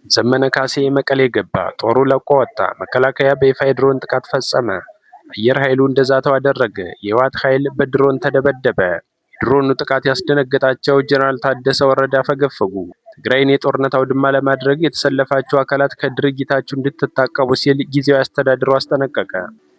ዘመነ ካሴ መቀሌ ገባ። ጦሩ ለቆ ወጣ። መከላከያ በይፋ የድሮን ጥቃት ፈጸመ። አየር ኃይሉ እንደዛተው አደረገ። የህወሓት ኃይል በድሮን ተደበደበ። የድሮኑ ጥቃት ያስደነገጣቸው ጀነራል ታደሰ ወረደ አፈገፈጉ። ትግራይን የጦርነት አውድማ ለማድረግ የተሰለፋችሁ አካላት ከድርጊታችሁ እንድትታቀቡ ሲል ጊዜያዊ አስተዳደሩ አስጠነቀቀ።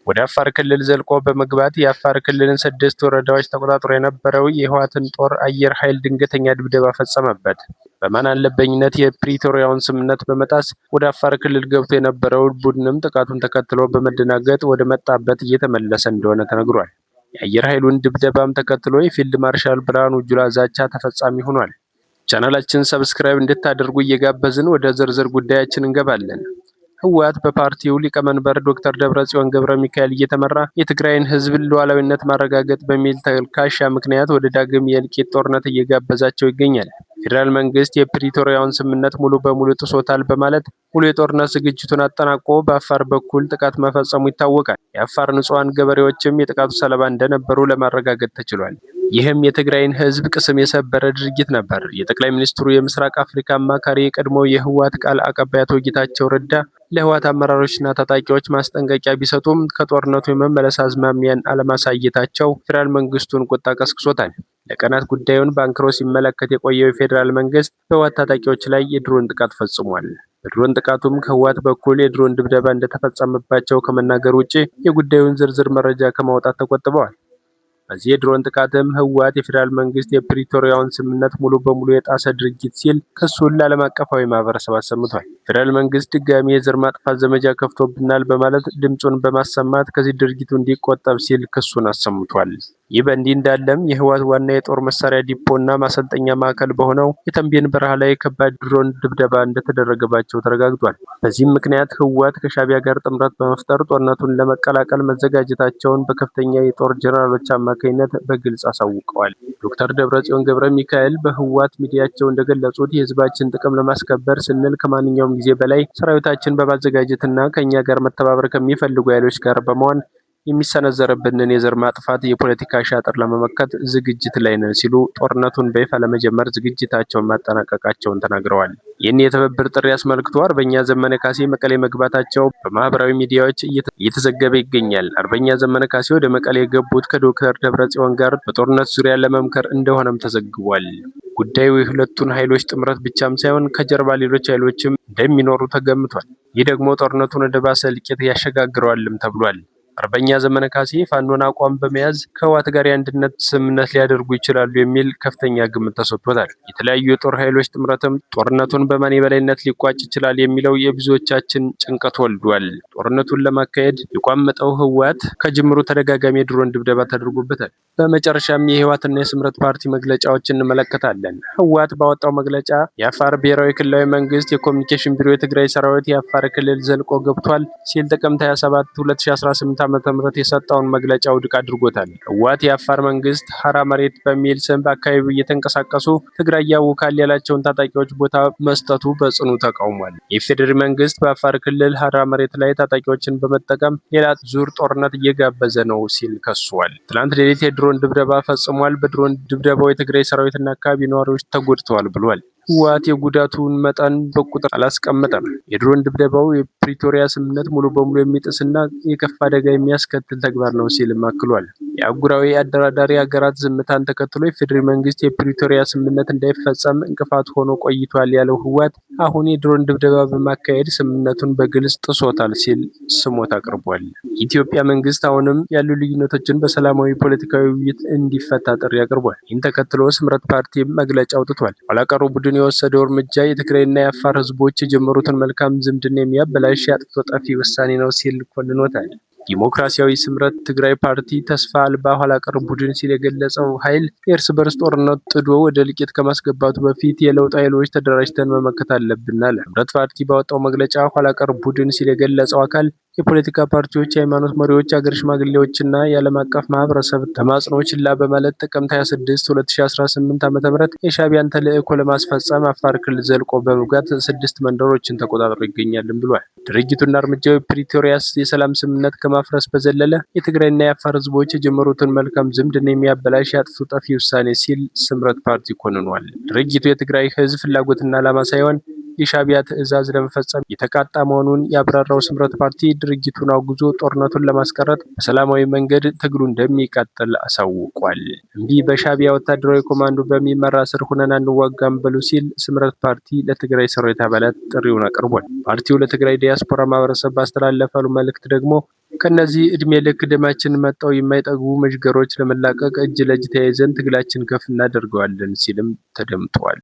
ወደ አፋር ክልል ዘልቆ በመግባት የአፋር ክልልን 6 ወረዳዎች ተቆጣጥሮ የነበረው የህወሓትን ጦር አየር ኃይል ድንገተኛ ድብደባ ፈጸመበት። በማን አለበኝነት የፕሪቶሪያውን ስምምነት በመጣስ ወደ አፋር ክልል ገብቶ የነበረው ቡድንም ጥቃቱን ተከትሎ በመደናገጥ ወደ መጣበት እየተመለሰ እንደሆነ ተነግሯል። የአየር ኃይሉን ድብደባም ተከትሎ የፊልድ ማርሻል ብርሃኑ ጁላ ዛቻ ተፈጻሚ ሆኗል። ቻናላችን ሰብስክራይብ እንድታደርጉ እየጋበዝን ወደ ዝርዝር ጉዳያችን እንገባለን። ህወሓት በፓርቲው ሊቀመንበር ዶክተር ደብረጽዮን ገብረ ሚካኤል እየተመራ የትግራይን ህዝብ ሉዓላዊነት ማረጋገጥ በሚል ተልካሻ ምክንያት ወደ ዳግም የእልቂት ጦርነት እየጋበዛቸው ይገኛል። ፌዴራል መንግስት የፕሪቶሪያውን ስምምነት ሙሉ በሙሉ ጥሶታል በማለት ሙሉ የጦርነት ዝግጅቱን አጠናቆ በአፋር በኩል ጥቃት መፈጸሙ ይታወቃል። የአፋር ንጹሃን ገበሬዎችም የጥቃቱ ሰለባ እንደነበሩ ለማረጋገጥ ተችሏል። ይህም የትግራይን ህዝብ ቅስም የሰበረ ድርጊት ነበር። የጠቅላይ ሚኒስትሩ የምስራቅ አፍሪካ አማካሪ የቀድሞው የህወሓት ቃል አቀባይ አቶ ጌታቸው ረዳ ለህወሓት አመራሮችና ታጣቂዎች ማስጠንቀቂያ ቢሰጡም ከጦርነቱ የመመለስ አዝማሚያን አለማሳየታቸው ፌዴራል መንግስቱን ቁጣ ቀስቅሶታል። ለቀናት ጉዳዩን በአንክሮ ሲመለከት የቆየው የፌዴራል መንግስት በህወሓት ታጣቂዎች ላይ የድሮን ጥቃት ፈጽሟል። በድሮን ጥቃቱም ከህወሓት በኩል የድሮን ድብደባ እንደተፈጸመባቸው ከመናገር ውጭ የጉዳዩን ዝርዝር መረጃ ከማውጣት ተቆጥበዋል። በዚህ የድሮን ጥቃትም ህወሓት የፌዴራል መንግስት የፕሪቶሪያውን ስምምነት ሙሉ በሙሉ የጣሰ ድርጊት ሲል ክሱን ለዓለም አቀፋዊ ማህበረሰብ አሰምቷል። ፌዴራል መንግስት ድጋሚ የዘር ማጥፋት ዘመቻ ከፍቶብናል በማለት ድምፁን በማሰማት ከዚህ ድርጊቱ እንዲቆጠብ ሲል ክሱን አሰምቷል። ይህ በእንዲህ እንዳለም የህወሓት ዋና የጦር መሳሪያ ዲፖና ማሰልጠኛ ማዕከል በሆነው የተንቤን በረሃ ላይ ከባድ ድሮን ድብደባ እንደተደረገባቸው ተረጋግጧል። በዚህም ምክንያት ህወሓት ከሻዕቢያ ጋር ጥምረት በመፍጠር ጦርነቱን ለመቀላቀል መዘጋጀታቸውን በከፍተኛ የጦር ጀነራሎች አማካኝነት በግልጽ አሳውቀዋል። ዶክተር ደብረጽዮን ገብረ ሚካኤል በህወሓት ሚዲያቸው እንደገለጹት የህዝባችን ጥቅም ለማስከበር ስንል ከማንኛውም ጊዜ በላይ ሰራዊታችን በማዘጋጀትና ከኛ ጋር መተባበር ከሚፈልጉ ኃይሎች ጋር በመሆን የሚሰነዘርብንን የዘር ማጥፋት የፖለቲካ ሻጥር ለመመከት ዝግጅት ላይ ነን ሲሉ ጦርነቱን በይፋ ለመጀመር ዝግጅታቸውን ማጠናቀቃቸውን ተናግረዋል። ይህን የትብብር ጥሪ አስመልክቶ አርበኛ ዘመነ ካሴ መቀሌ መግባታቸው በማህበራዊ ሚዲያዎች እየተዘገበ ይገኛል። አርበኛ ዘመነ ካሴ ወደ መቀሌ የገቡት ከዶክተር ደብረጽዮን ጋር በጦርነት ዙሪያ ለመምከር እንደሆነም ተዘግቧል። ጉዳዩ የሁለቱን ኃይሎች ጥምረት ብቻም ሳይሆን ከጀርባ ሌሎች ኃይሎችም እንደሚኖሩ ተገምቷል። ይህ ደግሞ ጦርነቱን ወደ ባሰ እልቂት ያሸጋግረዋልም ተብሏል። አርበኛ ዘመነ ካሴ ፋኖን አቋም በመያዝ ከህወሓት ጋር የአንድነት ስምምነት ሊያደርጉ ይችላሉ የሚል ከፍተኛ ግምት ተሰጥቶታል። የተለያዩ የጦር ኃይሎች ጥምረትም ጦርነቱን በማን የበላይነት ሊቋጭ ይችላል የሚለው የብዙዎቻችን ጭንቀት ወልዷል። ጦርነቱን ለማካሄድ የቋመጠው ህወሓት ከጅምሩ ተደጋጋሚ የድሮን ድብደባ ተደርጎበታል። በመጨረሻም የህወሓትና የስምረት ፓርቲ መግለጫዎችን እንመለከታለን። ህወሓት ባወጣው መግለጫ የአፋር ብሔራዊ ክልላዊ መንግስት የኮሚኒኬሽን ቢሮ የትግራይ ሰራዊት የአፋር ክልል ዘልቆ ገብቷል ሲል ጥቅምት 27 2018 ዓ.ም የሰጠውን መግለጫ ውድቅ አድርጎታል። ህወሓት የአፋር መንግስት ሀራ መሬት በሚል ስም በአካባቢው እየተንቀሳቀሱ ትግራይ ያውካል ያላቸውን ታጣቂዎች ቦታ መስጠቱ በጽኑ ተቃውሟል። የፌዴራል መንግስት በአፋር ክልል ሀራ መሬት ላይ ታጣቂዎችን በመጠቀም ሌላ ዙር ጦርነት እየጋበዘ ነው ሲል ከሷል። ትናንት ሌሊት የድሮን ድብደባ ፈጽሟል። በድሮን ድብደባው የትግራይ ሰራዊትና አካባቢ ነዋሪዎች ተጎድተዋል ብሏል። ህወሓት የጉዳቱን መጠን በቁጥር አላስቀመጠም። የድሮን ድብደባው የፕሪቶሪያ ስምምነት ሙሉ በሙሉ የሚጥስና የከፋ አደጋ የሚያስከትል ተግባር ነው ሲልም አክሏል። የአህጉራዊ አደራዳሪ ሀገራት ዝምታን ተከትሎ የፌዴራል መንግስት የፕሪቶሪያ ስምምነት እንዳይፈጸም እንቅፋት ሆኖ ቆይቷል ያለው ህወሓት አሁን የድሮን ድብደባ በማካሄድ ስምምነቱን በግልጽ ጥሶታል ሲል ስሞታ አቅርቧል። የኢትዮጵያ መንግስት አሁንም ያሉ ልዩነቶችን በሰላማዊ ፖለቲካዊ ውይይት እንዲፈታ ጥሪ አቅርቧል። ይህን ተከትሎ ስምረት ፓርቲ መግለጫ አውጥቷል። ኋላቀሩ ቡድን የወሰደው እርምጃ የትግራይና የአፋር ህዝቦች የጀመሩትን መልካም ዝምድና የሚያበላሽ አጥፍቶ ጠፊ ውሳኔ ነው ሲል ኮንኖታል። ዲሞክራሲያዊ ስምረት ትግራይ ፓርቲ ተስፋ አልባ ኋላ ቀር ቡድን ሲል የገለጸው ኃይል የእርስ በርስ ጦርነት ጥዶ ወደ እልቂት ከማስገባቱ በፊት የለውጥ ኃይሎች ተደራጅተን መመከት አለብን አለ። ስምረት ፓርቲ ባወጣው መግለጫ ኋላ ቀር ቡድን ሲል የገለጸው አካል የፖለቲካ ፓርቲዎች፣ የሃይማኖት መሪዎች፣ አገር ሽማግሌዎችና የዓለም አቀፍ ማህበረሰብ ተማጽኖ ችላ በማለት ጥቅምት 26 2018 ዓ.ም የሻዕቢያን ተልዕኮ ለማስፈጸም አፋር ክልል ዘልቆ በመግባት 6 መንደሮችን ተቆጣጥሮ ይገኛልም ብሏል። ድርጊቱና እርምጃው የፕሪቶሪያ የሰላም ስምምነት ከማፍረስ በዘለለ የትግራይና የአፋር ህዝቦች የጀመሩትን መልካም ዝምድና የሚያበላሽ አጥፍቶ ጠፊ ውሳኔ ሲል ስምረት ፓርቲ ኮንኗል። ድርጊቱ የትግራይ ህዝብ ፍላጎትና ዓላማ ሳይሆን የሻዕቢያ ትዕዛዝ ለመፈጸም የተቃጣ መሆኑን ያብራራው ስምረት ፓርቲ ድርጊቱን አውግዞ ጦርነቱን ለማስቀረት በሰላማዊ መንገድ ትግሉ እንደሚቀጥል አሳውቋል። እምቢ በሻዕቢያ ወታደራዊ ኮማንዶ በሚመራ ስር ሆነን አንዋጋም በሉ ሲል ስምረት ፓርቲ ለትግራይ ሰራዊት አባላት ጥሪውን አቅርቧል። ፓርቲው ለትግራይ ዲያስፖራ ማህበረሰብ ባስተላለፈው መልእክት ደግሞ ከነዚህ እድሜ ልክ ደማችን መጣው የማይጠግቡ መዥገሮች ለመላቀቅ እጅ ለእጅ ተያይዘን ትግላችን ከፍ እናደርገዋለን ሲልም ተደምጧል።